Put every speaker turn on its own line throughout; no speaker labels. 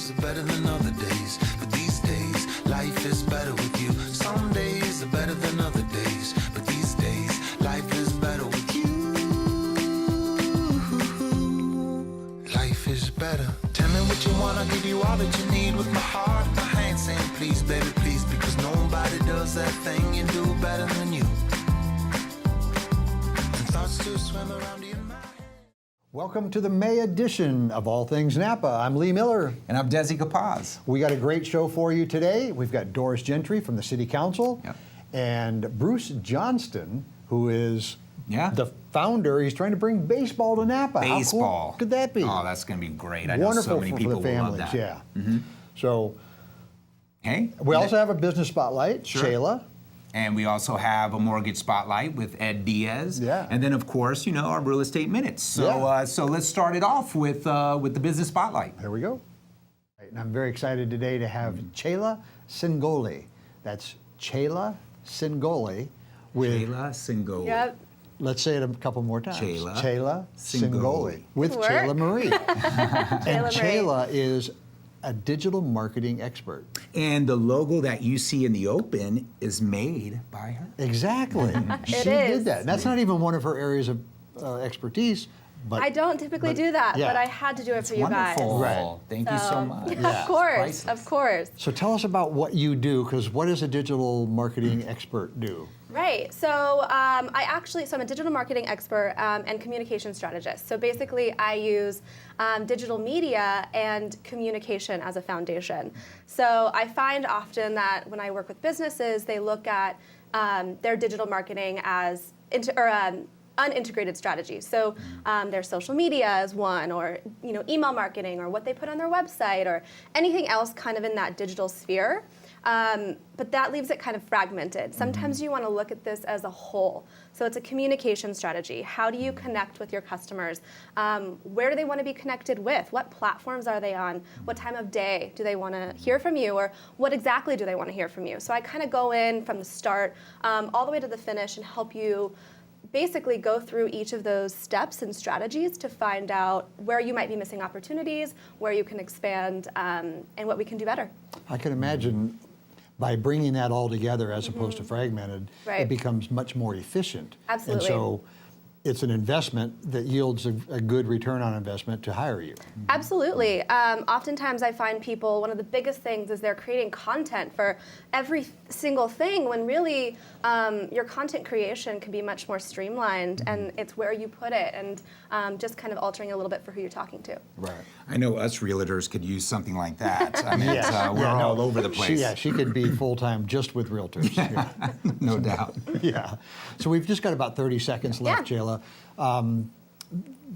days are better than other days, but these days, life is better with you. Some days are better than other days, but these days, life is better with you. Life is better. Tell me what you want, I'll give you all that you need with my heart and my hand saying please, baby, please, because nobody does that thing you do better than you. And thoughts to swim around in my head.
Welcome to the May edition of All Things Napa. I'm Lee Miller.
And I'm Desi Capaz.
We got a great show for you today. We've got Doris Gentry from the City Council and Bruce Johnston, who is the founder. He's trying to bring baseball to Napa.
Baseball.
How cool could that be?
Oh, that's going to be great. I know
Wonderful
so many
for
people
the families,
will love that.
yeah.
Mm-hmm.
So
hey,
we also have a business spotlight,
Sure.
Shayla.
And we also have a mortgage spotlight with Ed Diaz.
Yeah.
And then, of course, you know, our real estate minutes. So, so let's start it off with the business spotlight.
There we go. And I'm very excited today to have Chela Singoli. That's Chela Singoli with.
Chela Singoli.
Yep.
Let's say it a couple more times.
Chela
Singoli with
Good work.
Chela Marie. And
Marie.
Chela is a digital marketing expert.
And the logo that you see in the open is made by her.
Exactly. She
It
did
is.
that. And that's not even one of her areas of expertise. But
I don't typically do that, but I had to do it for you
Wonderful.
guys.
Right.
Thank you so much.
Of course,
Priceless.
of course.
So tell us about what you do, because what does a digital marketing expert do?
Right. So I'm a digital marketing expert and communication strategist. So basically, I use digital media and communication as a foundation. So I find often that when I work with businesses, they look at their digital marketing as unintegrated strategies. So their social media is one, or email marketing, or what they put on their website, or anything else kind of in that digital sphere. But that leaves it kind of fragmented. Sometimes you want to look at this as a whole. So it's a communication strategy. How do you connect with your customers? Where do they want to be connected with? What platforms are they on? What time of day do they want to hear from you? Or what exactly do they want to hear from you? So I kind of go in from the start all the way to the finish and help you basically go through each of those steps and strategies to find out where you might be missing opportunities, where you can expand, and what we can do better.
I can imagine by bringing that all together as opposed to fragmented,
Right.
it becomes much more efficient.
Absolutely.
And so it's an investment that yields a good return on investment to hire you.
Absolutely. Oftentimes I find people, one of the biggest things is they're creating content for every single thing, when really your content creation can be much more streamlined, and it's where you put it, and just kind of altering a little bit for who you're talking to.
Right.
I know us realtors could use something like that. I mean, we're all over the place.
She could be full-time just with realtors. Yeah.
No doubt.
Yeah. So we've just got about 30 seconds left,
Yeah.
Jayla.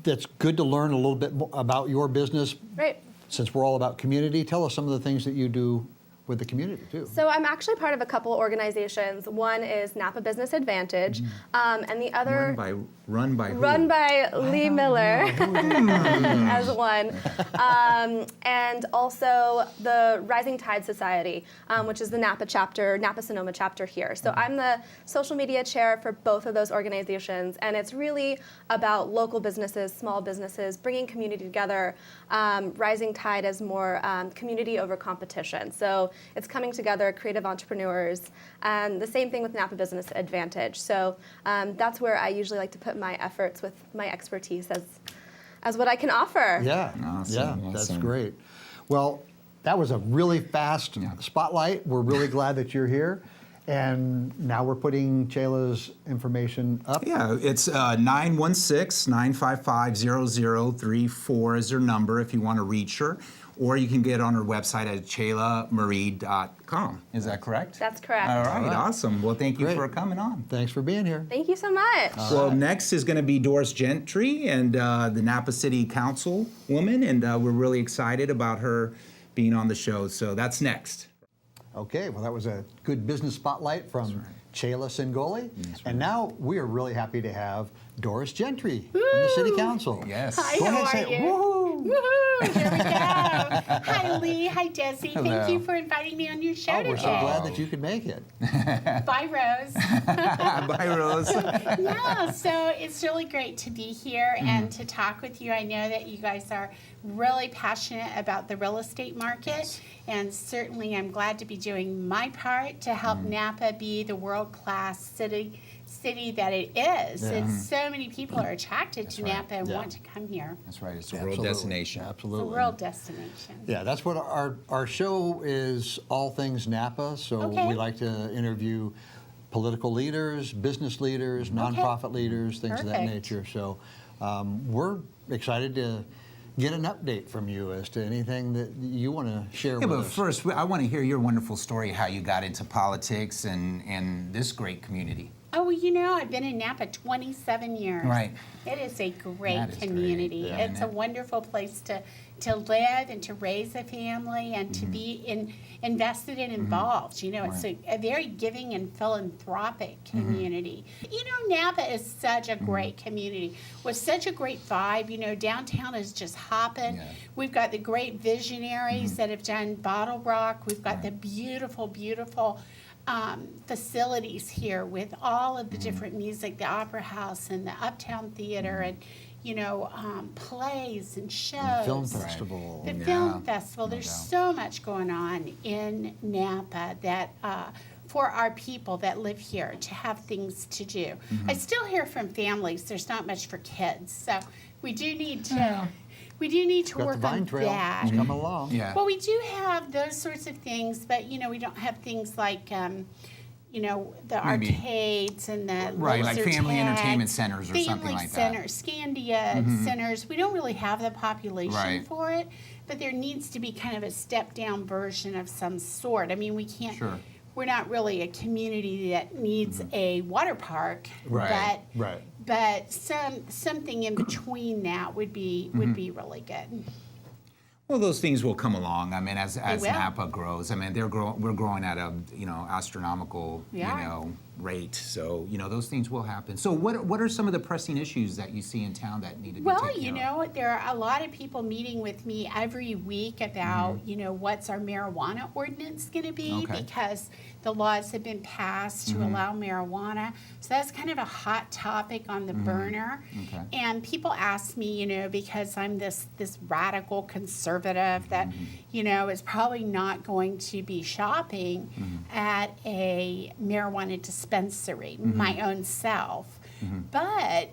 That's good to learn a little bit more about your business.
Right.
Since we're all about community, tell us some of the things that you do with the community, too.
So I'm actually part of a couple organizations. One is Napa Business Advantage, and the other
Run by who?
run by Lee Miller as one, and also the Rising Tide Society, which is the Napa chapter, Napa Sonoma chapter here. So I'm the social media chair for both of those organizations, and it's really about local businesses, small businesses, bringing community together. Rising Tide is more community over competition. So it's coming together creative entrepreneurs, and the same thing with Napa Business Advantage. So that's where I usually like to put my efforts with my expertise as what I can offer.
Yeah, that's great. Well, that was a really fast spotlight. We're really glad that you're here. And now we're putting Chayla's information up.
Yeah, it's 916-955-0034 is her number if you want to reach her. Or you can get on her website at chaylamarie.com. Is that correct?
That's correct.
All right, awesome. Well, thank you
Great.
for coming on.
Thanks for being here.
Thank you so much.
Well, next is going to be Doris Gentry, and the Napa City Council woman, and we're really excited about her being on the show. So that's next.
Okay, well, that was a good business spotlight from Chayla Singoli. And now we are really happy to have Doris Gentry from the City Council.
Yes.
Hi,
Go
how
ahead,
are
say
you?
woohoo!
Woohoo! Here we go. Hi, Lee. Hi, Desi.
Hello.
Thank you for inviting me on your show
Oh, we're so
today.
glad that you could make it.
Bye, Rose.
Bye, Rose.
Yeah, so it's really great to be here and to talk with you. I know that you guys are really passionate about the real estate market, and certainly I'm glad to be doing my part to help Napa be the world-class city that it is.
Yeah.
And so many people are attracted to
right.
Napa and
Yeah.
want to come here.
That's right. It's a world
Absolutely.
destination.
It's a
Absolutely.
world destination.
Yeah, that's what our show is, all things Napa. So
Okay.
we like to interview political leaders, business leaders, nonprofit leaders, things of that
Perfect.
nature. So we're excited to get an update from you as to anything that you want to share
Yeah,
with
but
us.
first, I want to hear your wonderful story, how you got into politics and this great community.
Oh, well, you know, I've been in Napa 27 years.
Right.
It is a great
That is great,
community.
yeah,
It's
isn't
a
it?
wonderful place to live and to raise a family and to be invested and involved. You know, it's a very giving and philanthropic community. You know, Napa is such a great community with such a great vibe. You know, downtown is just hopping.
Yeah.
We've got the great visionaries that have done Bottle Rock. We've got the beautiful, beautiful facilities here with all of the different music, the Opera House and the Uptown Theater, and you know, plays and shows.
The film festival.
The
Yeah,
film festival.
no
There's
doubt.
so much going on in Napa that for our people that live here to have things to do. I still hear from families there's not much for kids, so we do need to
Got the
work
Vine
on
Trail.
that.
It's coming along.
Yeah.
Well, we do have those sorts of things, but you know, we don't have things like, you know, the
Maybe-
arcades and the
Right, like
laser
family
tag,
entertainment centers or something
family
like that.
centers, Scandia centers. We don't really have the population
Right.
for it, but there needs to be kind of a step down version of some sort. I mean, we can't.
Sure.
We're not really a community that needs a water park,
Right.
but something in between that would be really good.
Well, those things will come along. I mean, as
will.
Napa grows, I mean, we're growing at a astronomical
We are.
rate. So those things will happen. So what are some of the pressing issues that you see in town that need to be
Well,
taken
you
care of?
know, there are a lot of people meeting with me every week about, you know, what's our marijuana ordinance going to be,
Okay.
because the laws have been passed to allow marijuana. So that's kind of a hot topic on the burner.
Okay.
And people ask me, you know, because I'm this radical conservative that, you know, is probably not going to be shopping at a marijuana dispensary, my own self. But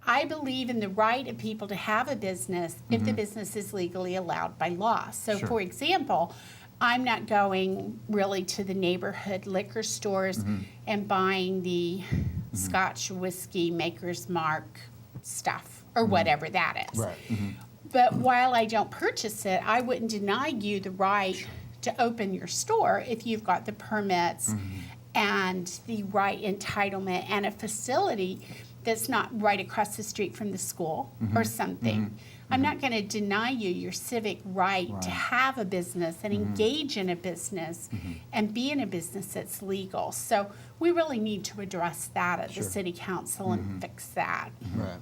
I believe in the right of people to have a business if the business is legally allowed by law. So,
Sure.
for example, I'm not going really to the neighborhood liquor stores and buying the Scotch whiskey Maker's Mark stuff or whatever that is.
Right.
But while I don't purchase it, I wouldn't deny you the right to open your store if you've got the permits and the right entitlement and a facility that's not right across the street from the school or something. I'm not going to deny you your civic right to have a business and engage in a business and be in a business that's legal. So we really need to address that at the city council and fix that.
Right.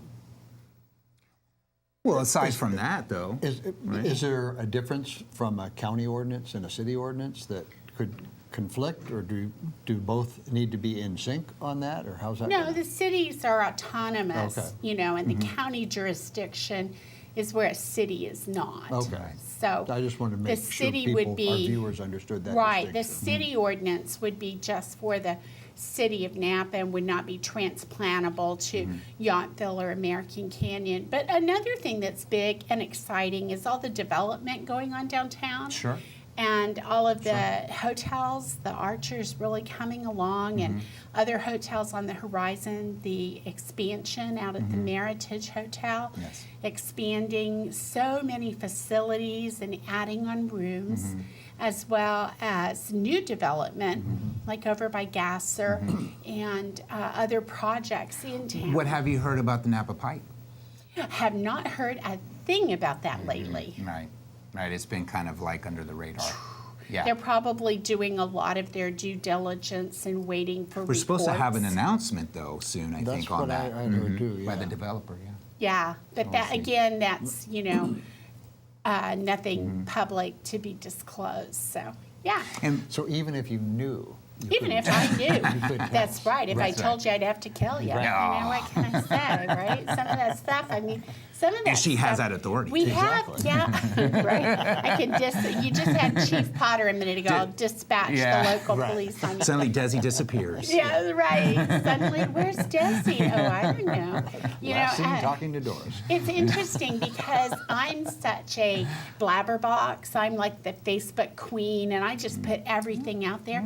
Well, aside from that, though,
Is there a difference from a county ordinance and a city ordinance that could conflict, or do both need to be in sync on that, or how's that?
No,
gonna-
the cities are autonomous,
Okay.
you know, and the county jurisdiction is where a city is not.
Okay.
So
I just wanted to
the
make sure
city
people,
would
our
be
viewers understood that
right. The
distinction.
city ordinance would be just for the city of Napa and would not be transplantable to Yountville or American Canyon. But another thing that's big and exciting is all the development going on downtown.
Sure.
And all of the hotels, the Archer's really coming along, and other hotels on the horizon, the expansion out at the Meritage Hotel,
Yes.
expanding so many facilities and adding on rooms, as well as new development, like over by Gasser, and other projects in town.
what have you heard about the Napa Pipe?
Have not heard a thing about that lately.
Right. It's been kind of like under the radar. Yeah.
They're probably doing a lot of their due diligence and waiting for
We're supposed to have an
reports.
announcement though soon, I
That's
think, on
what
that.
I heard too,
By
yeah.
the developer, yeah.
Yeah, but
We'll
that
see.
again, that's, you know, nothing public to be disclosed. So, yeah.
And
So even if you knew
Even if I knew. That's right. If I
That's
told you, I'd have to kill you.
Right.
You know, what can I say, right? Some of that stuff, I mean, some of that
And she
stuff,
has that authority.
We
Exactly.
have, yeah, right. I can you just had Chief Potter a minute ago dispatch
Yeah.
the local
Right.
police on you.
Suddenly Desi disappears.
Yeah, right. Suddenly, where's Desi? Oh, I don't know. You
Last
know,
seen talking to Doris.
it's interesting because I'm such a blabberbox. I'm like the Facebook queen, and I just put everything out there.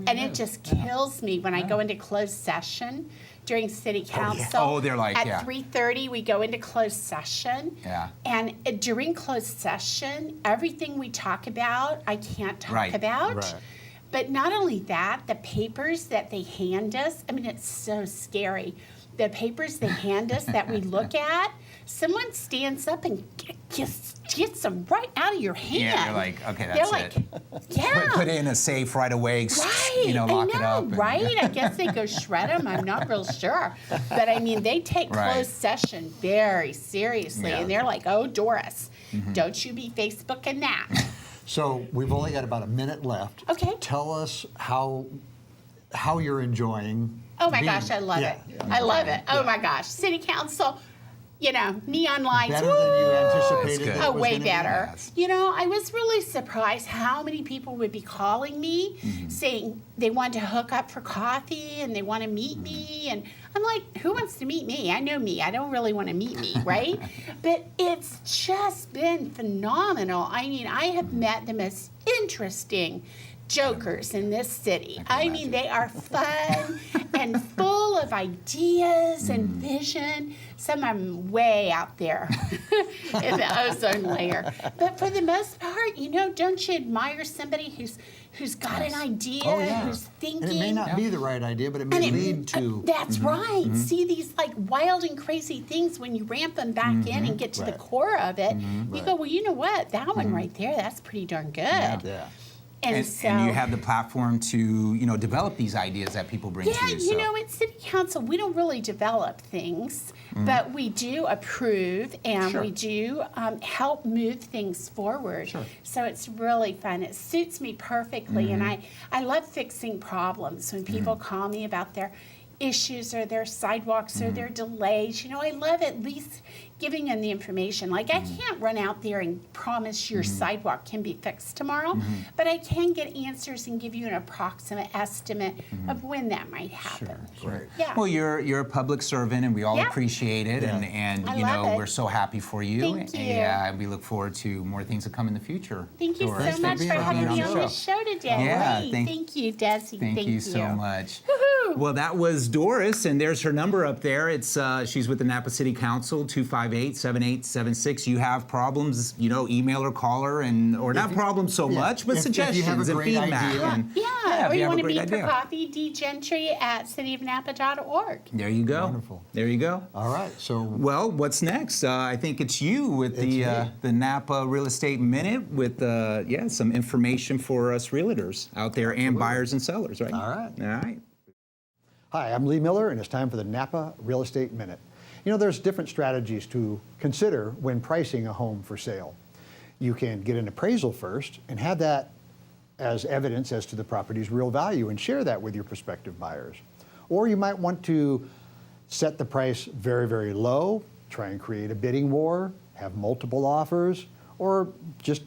And it just kills me when I go into closed session during city council.
Oh, they're like,
at
yeah.
3:30 we go into closed session.
Yeah.
And during closed session, everything we talk about, I can't talk
Right.
about.
Right.
But not only that, the papers that they hand us, I mean, it's so scary. The papers they hand us that we look at, someone stands up and gets them right out of your hand.
Yeah, you're like, okay,
They're
that's
like,
it.
yeah.
Put it in a safe right away.
Right,
You know, lock
I
it
know,
up. and-
right? I guess they go shred them. I'm not real sure, but I mean, they take
Right.
closed session very seriously,
Yeah.
and they're like, "Oh, Doris, don't you be Facebooking that."
So we've only got about a minute left.
Okay.
Tell us how you're enjoying.
Oh my
being-
gosh, I love
yeah.
it. I love it. Oh my gosh, city council, you know, neon lights.
Better than you anticipated.
good.
that it
Oh,
was
way
gonna be?
better.
Yes.
You know, I was really surprised how many people would be calling me saying they want to hook up for coffee and they want to meet me. And I'm like, who wants to meet me? I know me. I don't really want to meet me, right? But it's just been phenomenal. I mean, I have met the most interesting jokers in this city. I mean, they are fun and full of ideas and vision. Some of them way out there in the ozone layer. But for the most part, you know, don't you admire somebody who's got an idea,
Oh, yeah.
who's thinking?
And it may not be the right idea, but it may lead to.
That's right. See these like wild and crazy things when you ramp them back in and get to the
Right.
core of it. You
Right.
go, well, you know what? That one right there, that's pretty darn good.
Yeah.
And so,
And you have the platform to, you know, develop these ideas that people bring
yeah,
to you.
you
So.
know, at City Council, we don't really develop things, but we do approve and
Sure.
we do help move things forward.
Sure.
So it's really fun. It suits me perfectly, and I love fixing problems. When people call me about their issues or their sidewalks or their delays, you know, I love at least giving them the information. Like, I can't run out there and promise your sidewalk can be fixed tomorrow, but I can get answers and give you an approximate estimate of when that might happen.
Great.
Yeah.
Well, you're a public servant, and we all
Yeah.
appreciate it,
Yeah.
and
I
you
love
know
it.
we're so happy for you.
Thank you.
And we look forward to more things to come in the future.
Thank you
Doris.
so
for
much
being
for
on
having
the
me on
show.
this show today.
Yeah,
Hey,
thank-
thank you, Desi.
Thank you so much.
Woohoo.
Well, that was Doris, and there's her number up there. It's she's with the Napa City Council, 258-7876. You have problems, you know, email or call her, or not problems so much, but
if you
suggestions
have a
and
great
feedback.
idea.
and-
Yeah,
if
or you
have a
want to
great
meet for
idea.
coffee, dgentry@cityofnapa.org.
There you go.
Wonderful.
There you go.
All right. So
Well, what's next? I think it's you with
It's me.
the Napa Real Estate Minute with some information for us realtors out there and buyers and sellers, right?
All right.
All right.
Hi, I'm Lee Miller, and it's time for the Napa Real Estate Minute. You know, there's different strategies to consider when pricing a home for sale. You can get an appraisal first and have that as evidence as to the property's real value and share that with your prospective buyers. Or you might want to set the price very, very low, try and create a bidding war, have multiple offers, or just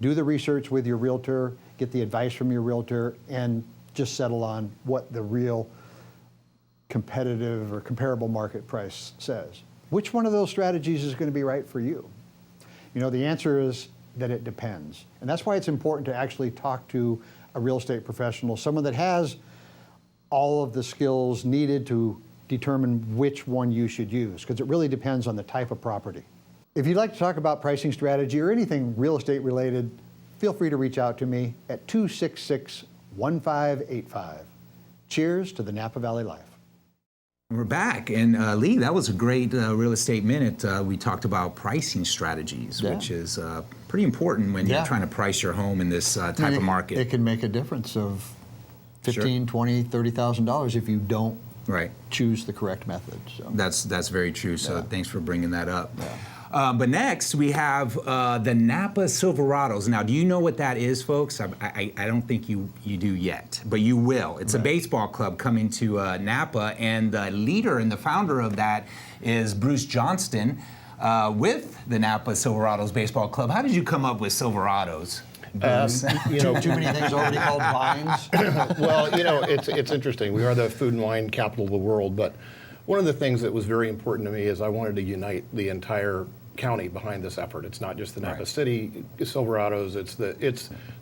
do the research with your realtor, get the advice from your realtor, and just settle on what the real competitive or comparable market price says. Which one of those strategies is going to be right for you? You know, the answer is that it depends. And that's why it's important to actually talk to a real estate professional, someone that has all of the skills needed to determine which one you should use, because it really depends on the type of property. If you'd like to talk about pricing strategy or anything real estate related, feel free to reach out to me at 266-1585. Cheers to the Napa Valley Life.
We're back, and Lee, that was a great real estate minute. We talked about pricing strategies,
Yeah.
which is pretty important when
Yeah.
you're trying to price your home in this type of market.
It can make a difference of
Sure.
$15,000, $20,000, $30,000 if you don't
Right.
choose the correct method. So.
That's very true. So
Yeah.
thanks for bringing that up. But next we have the Napa Silverados. Now, do you know what that is, folks? I don't think you do yet, but you will. It's a baseball club coming to Napa, and the leader and the founder of that is Bruce Johnston with the Napa Silverados Baseball Club. How did you come up with Silverados?
Too many things already called vines.
Well, it's interesting. We are the food and wine capital of the world, but one of the things that was very important to me is I wanted to unite the entire county behind this effort. It's not just the Napa City Silverados.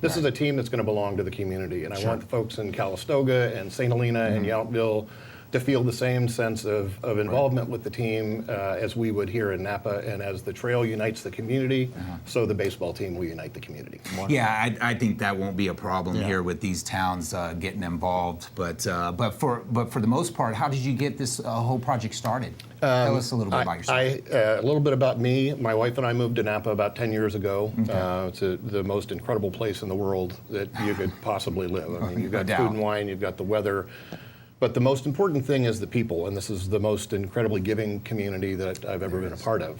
This is a team that's going to belong to the community, and I want the folks in Calistoga and St. Helena and Yountville to feel the same sense of involvement with the team as we would here in Napa, and as the trail unites the community, so the baseball team will unite the community.
Yeah, I think that won't be a problem here with these towns getting involved. But for the most part, how did you get this whole project started? Tell us a little bit about yourself.
A little bit about me. My wife and I moved to Napa about 10 years ago. It's the most incredible place in the world that you could possibly live. I mean, you've got food and wine, you've got the weather. But the most important thing is the people, and this is the most incredibly giving community that I've ever been a part of.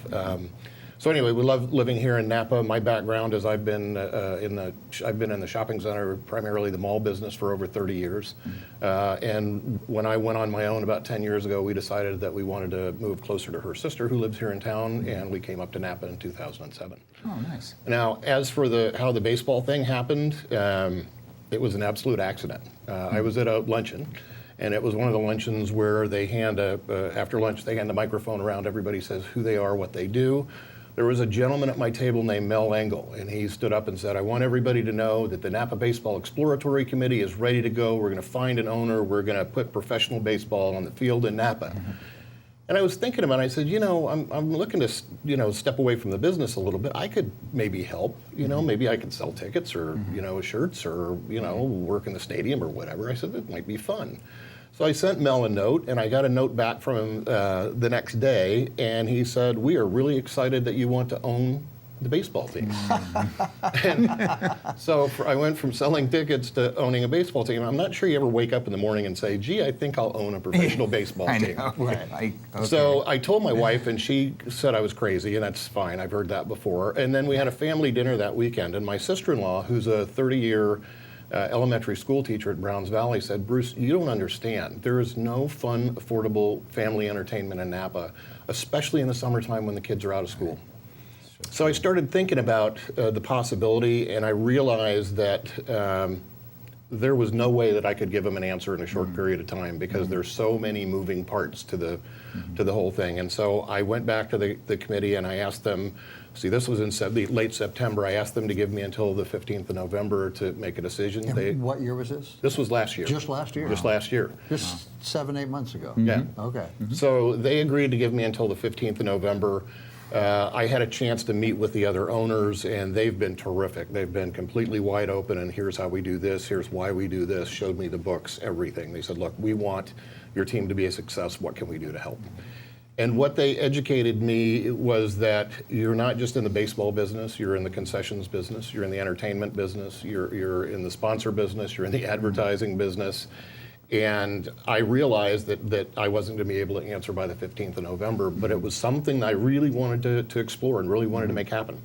So anyway, we love living here in Napa. My background is I've been in the shopping center, primarily the mall business, for over 30 years. And when I went on my own about 10 years ago, we decided that we wanted to move closer to her sister, who lives here in town, and we came up to Napa in 2007.
Oh, nice.
Now, as for how the baseball thing happened, it was an absolute accident. I was at a luncheon. And it was one of the luncheons where they after lunch, they hand the microphone around. Everybody says who they are, what they do. There was a gentleman at my table named Mel Engel, and he stood up and said, I want everybody to know that the Napa Baseball Exploratory Committee is ready to go. We're going to find an owner. We're going to put professional baseball on the field in Napa. And I was thinking about it. I said, I'm looking to, step away from the business a little bit. I could maybe help. Maybe I could sell tickets or, shirts or, work in the stadium or whatever. I said, it might be fun. So I sent Mel a note, and I got a note back from him the next day, and he said, we are really excited that you want to own the baseball team. And so I went from selling tickets to owning a baseball team. I'm not sure you ever wake up in the morning and say, gee, I think I'll own a professional baseball team.
I know. Okay.
So I told my wife, and she said I was crazy, and that's fine. I've heard that before. And then we had a family dinner that weekend, and my sister-in-law, who's a 30-year elementary school teacher at Browns Valley, said, Bruce, you don't understand. There is no fun, affordable family entertainment in Napa, especially in the summertime when the kids are out of school. So I started thinking about the possibility, and I realized that there was no way that I could give them an answer in a short period of time, because there's so many moving parts to the whole thing. And so I went back to the committee and I asked them, this was in late September, I asked them to give me until the 15th of November to make a decision.
And what year was this?
This was last year.
Just last year?
Just last year.
Just 7-8 months ago?
Yeah.
Okay.
So they agreed to give me until the 15th of November. I had a chance to meet with the other owners, and they've been terrific. They've been completely wide open, and here's how we do this, here's why we do this, showed me the books, everything. They said, look, we want your team to be a success. What can we do to help? And what they educated me was that you're not just in the baseball business, you're in the concessions business, you're in the entertainment business, you're in the sponsor business, you're in the advertising business. And I realized that I wasn't going to be able to answer by the 15th of November, but it was something I really wanted to explore and really wanted to make happen.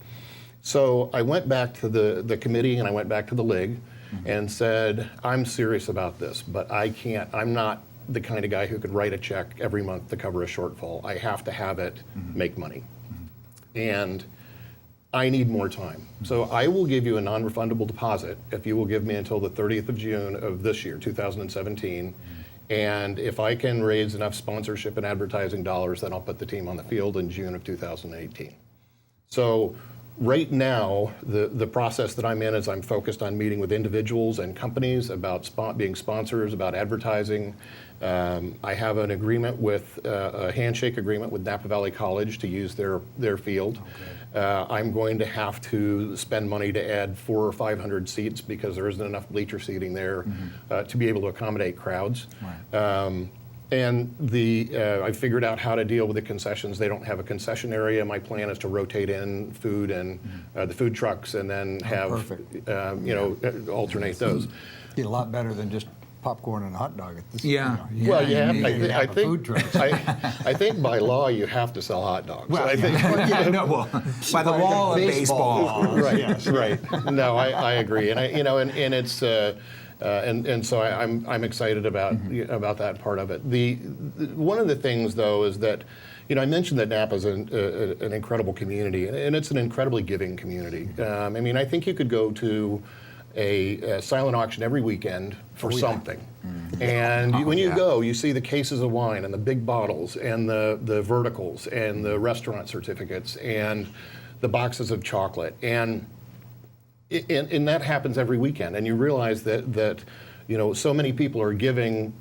So I went back to the committee and I went back to the league and said, I'm serious about this, but I'm not the kind of guy who could write a check every month to cover a shortfall. I have to have it make money. And I need more time. So I will give you a non-refundable deposit if you will give me until the 30th of June of this year, 2017. And if I can raise enough sponsorship and advertising dollars, then I'll put the team on the field in June of 2018. So right now, the process that I'm in is I'm focused on meeting with individuals and companies about being sponsors, about advertising. I have an agreement a handshake agreement with Napa Valley College to use their field. I'm going to have to spend money to add 400 or 500 seats because there isn't enough bleacher seating there to be able to accommodate crowds. Right. And I figured out how to deal with the concessions. They don't have a concession area. My plan is to rotate in food and the food trucks, and then have alternate those.
Get a lot better than just
popcorn and a hot dog at this.
Yeah.
Well, yeah,
you
I
have a food
think
truck.
I think by law you have to sell hot dogs.
Well,
I think,
No, well, by the law of baseball.
right,
Yes.
right. No, I agree, and and it's and so I'm excited about that part of it. One of the things though is that. I mentioned that Napa is an incredible community, and it's an incredibly giving community. I think you could go to a silent auction every weekend for something. And when you go, you see the cases of wine and the big bottles and the verticals and the restaurant certificates and the boxes of chocolate. And that happens every weekend. And you realize that so many people are giving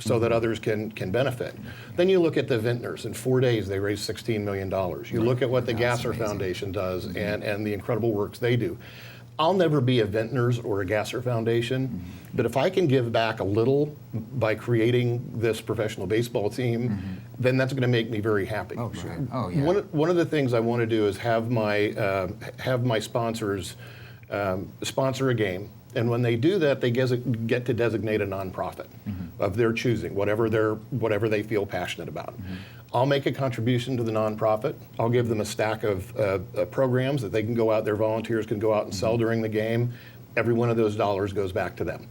so that others can benefit. Then you look at the vintners. In 4 days, they raised $16 million. You look at what the Gasser Foundation does and the incredible works they do. I'll never be a Vintners or a Gasser Foundation, but if I can give back a little by creating this professional baseball team, then that's going to make me very happy.
Oh, sure. Oh, yeah.
One of the things I want to do is have my sponsors sponsor a game. And when they do that, they get to designate a nonprofit of their choosing, whatever they feel passionate about. I'll make a contribution to the nonprofit. I'll give them a stack of programs that they can go out, their volunteers can go out and sell during the game. Every one of those dollars goes back to them.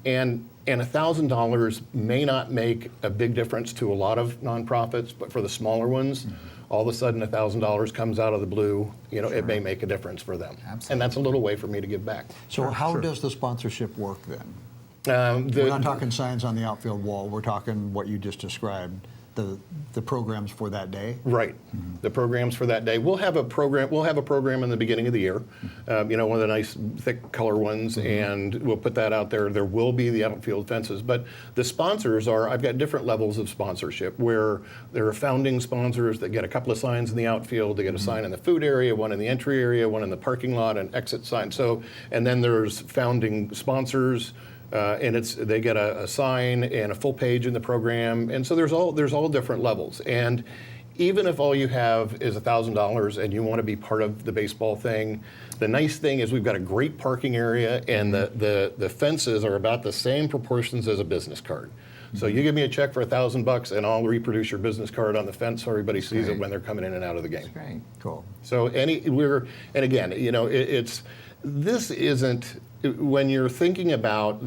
And $1,000 may not make a big difference to a lot of nonprofits, but for the smaller ones, all of a sudden $1,000 comes out of the blue, it may make a difference for them.
Absolutely.
And that's a little way for me to give back.
So how does the sponsorship work then? We're not talking signs on the outfield wall. We're talking what you just described, the programs for that day.
Right, the programs for that day. We'll have a program in the beginning of the year. One of the nice thick color ones, and we'll put that out there. There will be the outfield fences, but the sponsors I've got different levels of sponsorship where there are founding sponsors that get a couple of signs in the outfield. They get a sign in the food area, one in the entry area, one in the parking lot, an exit sign. And then there's founding sponsors. And they get a sign and a full page in the program, and so there's all different levels. And even if all you have is $1,000 and you want to be part of the baseball thing, the nice thing is we've got a great parking area, and the fences are about the same proportions as a business card. So you give me a check for $1,000 and I'll reproduce your business card on the fence so everybody sees it when they're coming in and out of the game.
That's great.
Cool.
So this isn't, when you're thinking about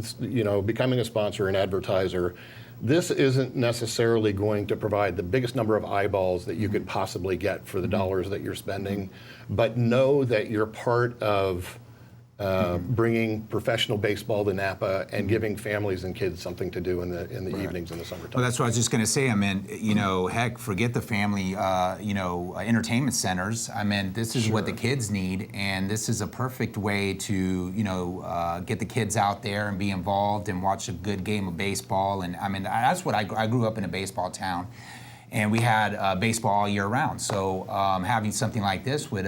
becoming a sponsor and advertiser, this isn't necessarily going to provide the biggest number of eyeballs that you could possibly get for the dollars that you're spending, but know that you're part of bringing professional baseball to Napa and giving families and kids something to do in the evenings in the summertime.
Well, that's what I was just going to say. Heck, forget the family, entertainment centers. This is what the kids need, and this is a perfect way to, get the kids out there and be involved and watch a good game of baseball. And that's what I grew up in a baseball town. And we had baseball all year round. So having something like this would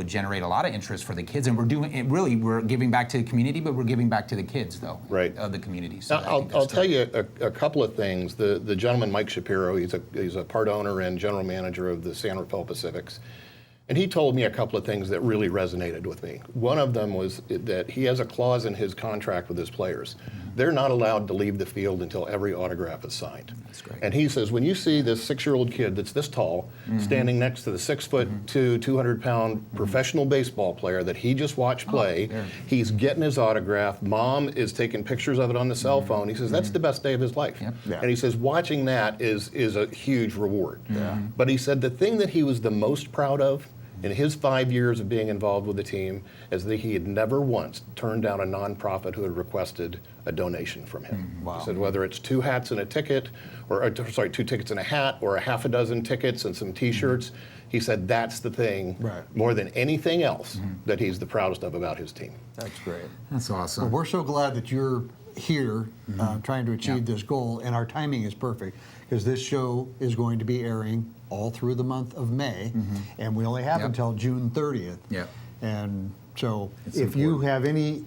generate a lot of interest for the kids. And we're giving back to the community, but we're giving back to the kids, though, of the community. So
I'll tell you a couple of things. The gentleman, Mike Shapiro, he's a part owner and general manager of the San Rafael Pacifics. And he told me a couple of things that really resonated with me. One of them was that he has a clause in his contract with his players. They're not allowed to leave the field until every autograph is signed.
That's great.
And he says, when you see this 6-year-old kid that's this tall standing next to the 6'2", 200-pound professional baseball player that he just watched play, he's getting his autograph. Mom is taking pictures of it on the cell phone. He says, that's the best day of his life.
Yep.
Yeah.
And he says, watching that is a huge reward.
Yeah.
But he said the thing that he was the most proud of in his 5 years of being involved with the team is that he had never once turned down a nonprofit who had requested a donation from him.
Wow.
He said whether it's 2 hats and a ticket, 2 tickets and a hat, or a half a dozen tickets and some T-shirts, he said that's the thing more than anything else that he's the proudest of about his team.
That's great.
That's awesome.
Well, we're so glad that you're here trying to achieve this goal, and our timing is perfect because this show is going to be airing all through the month of May, and we only have until June 30th.
Yep.
And so
It's
if you
important.
have any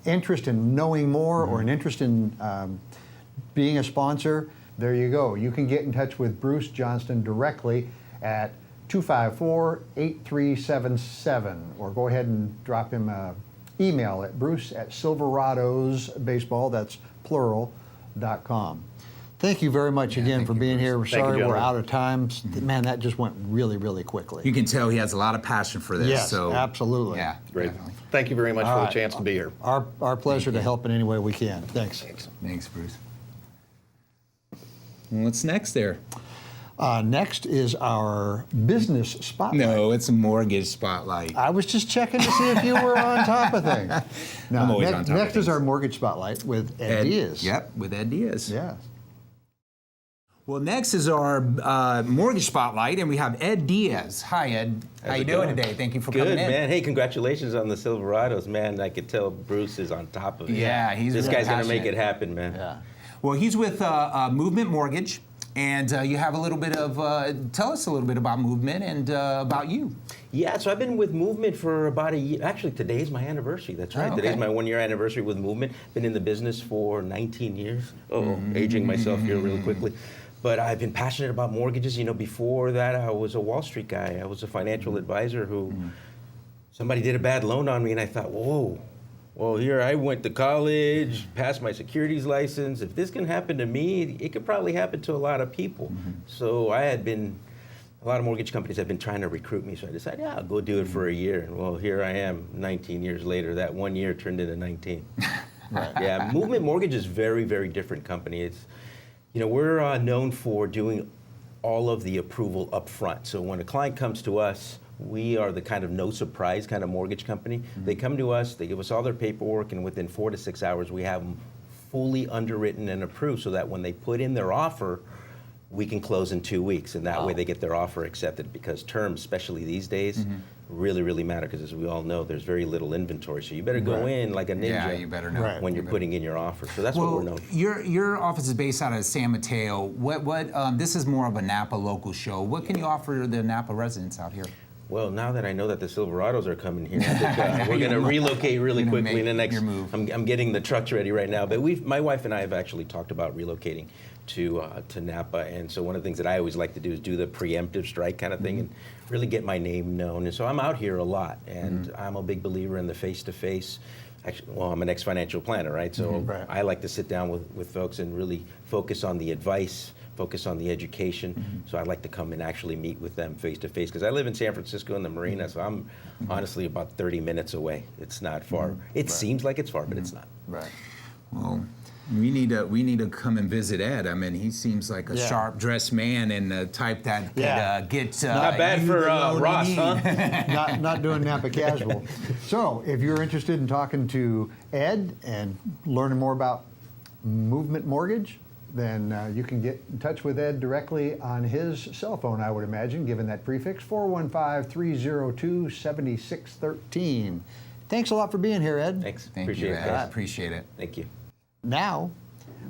interest in knowing more or an interest in being a sponsor, there you go. You can get in touch with Bruce Johnston directly at 254-8377, or go ahead and drop him
email at bruce@silveradosbaseball, that's plural.com. Thank you very much again for being here. We're
Thank you,
sorry we're
gentlemen.
out of time. Man, that just went really, really quickly.
You can tell he has a lot of passion for this.
Yes,
so
absolutely.
Yeah,
Great.
definitely.
Thank you very much
All
for
right.
the chance to be here.
Our pleasure to help in any way we can. Thanks.
Thanks, Bruce. What's next there?
Next is our business spotlight.
No, it's a mortgage spotlight.
I was just checking to see if you were on top of things. No,
I'm always
next,
on top of
next is
things.
our mortgage spotlight with Ed Diaz.
Yep, with Ed Diaz.
Yeah.
Well, next is our mortgage spotlight, and we have Ed Diaz. Hi, Ed. How
How's
you
it
doing
going?
today? Thank you for
Good,
coming in.
man. Hey, congratulations on the Silverados, man. I could tell Bruce is on top of it.
Yeah, he's
This
really
guy's gonna make
passionate.
it happen, man.
Yeah.
Well, he's with Movement Mortgage, and you have a little bit of. Tell us a little bit about Movement and about you.
Yeah, so I've been with Movement for about a year. Actually, today's my anniversary. That's right.
Oh,
Today's
okay.
my 1-year anniversary with Movement. Been in the business for 19 years. Oh, aging myself here really quickly. But I've been passionate about mortgages. You know, before that, I was a Wall Street guy. I was a financial advisor who somebody did a bad loan on me, and I thought, whoa. Well, here I went to college, passed my securities license. If this can happen to me, it could probably happen to a lot of people. So a lot of mortgage companies have been trying to recruit me. So I decided, yeah, I'll go do it for a year. And well, here I am 19 years later. That 1 year turned into 19. Yeah, Movement Mortgage is a very, very different company. It's, you know, we're known for doing all of the approval up front. So when a client comes to us, we are the kind of no surprise kind of mortgage company. They come to us, they give us all their paperwork, and within 4 to 6 hours, we have them fully underwritten and approved so that when they put in their offer, we can close in 2 weeks. And that way they get their offer accepted, because terms, especially these days, really, really matter, because as we all know, there's very little inventory. So you better go in like a ninja.
Yeah, you better know.
Right.
When you're putting in your offer. So that's what we're known for.
Your office is based out of San Mateo. This is more of a Napa local show. What can you offer the Napa residents out here?
Well, now that I know that the Silverados are coming here, I think, we're going to relocate really
You're gonna
quickly in the
make
next.
your move.
I'm getting the trucks ready right now, but my wife and I have actually talked about relocating to Napa, and so one of the things that I always like to do is do the preemptive strike kind of thing and really get my name known. And so I'm out here a lot, and I'm a big believer in the face-to-face. Actually, well, I'm an ex-financial planner, right? So
Right.
I like to sit down with folks and really focus on the advice, focus on the education. So I like to come and actually meet with them face to face, because I live in San Francisco in the marina, so I'm honestly about 30 minutes away. It's not far. It seems like it's far, but it's not.
Right.
Well, we need to come and visit Ed. I mean, he seems like a
Yeah.
sharp-dressed man and the type that could
Yeah.
get.
Not bad
you
for
the loan you
Ross,
need.
huh?
not doing Napa casual. So, if you're interested in talking to Ed and learning more about Movement Mortgage, then you can get in touch with Ed directly on his cell phone, I would imagine, given that prefix, 415-302-7613. Thanks a lot for being here, Ed.
Thanks.
Thank
Appreciate
you,
it,
Ed. I
guys.
appreciate it.
Thank you.
Now,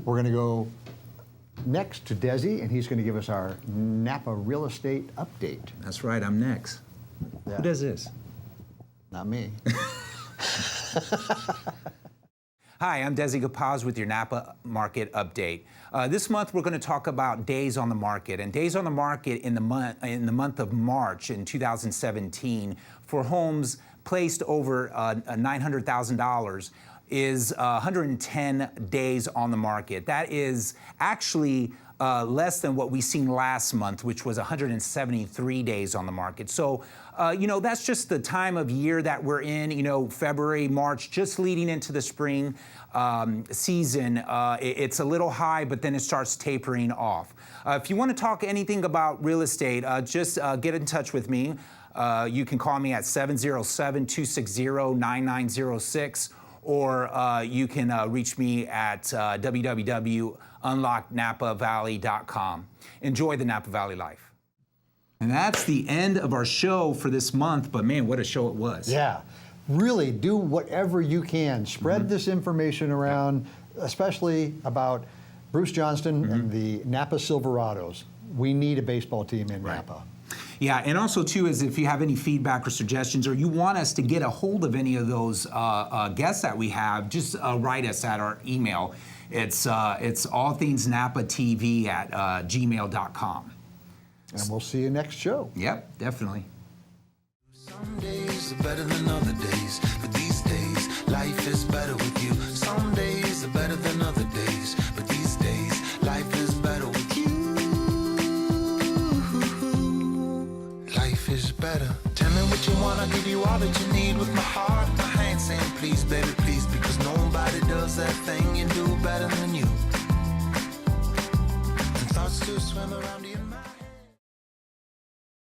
we're going to go next to Desi, and he's going to give us our Napa real estate update.
That's right. I'm next.
Yeah.
Who does this?
Not me.
Hi, I'm Desi Gapaz with your Napa Market Update. This month we're going to talk about days on the market, and days on the market in the month of March in 2017 for homes placed over $900,000 is 110 days on the market. That is actually less than what we seen last month, which was 173 days on the market. So, that's just the time of year that we're in, February, March, just leading into the spring season. It's a little high, but then it starts tapering off. If you want to talk anything about real estate, just get in touch with me. You can call me at 707-260-9906, or you can reach me at www.unlocknapavalley.com. Enjoy the Napa Valley life. And that's the end of our show for this month, but man, what a show it was.
Yeah. Really do whatever you can. Spread this information around, especially about Bruce Johnston and the Napa Silverados. We need a baseball team in Napa.
Yeah, and also too is if you have any feedback or suggestions, or you want us to get a hold of any of those guests that we have, just write us at our email. It's allthingsnapatv@gmail.com.
And we'll see you next show.
Yep, definitely.
Some days are better than other days, but these days life is better with you. Some days are better than other days, but these days, life is better with you. Life is better. Tell me what you want, I'll give you all that you need with my heart, my hand saying please, baby, please, because nobody does that thing you do better than you. And thoughts to swim around you.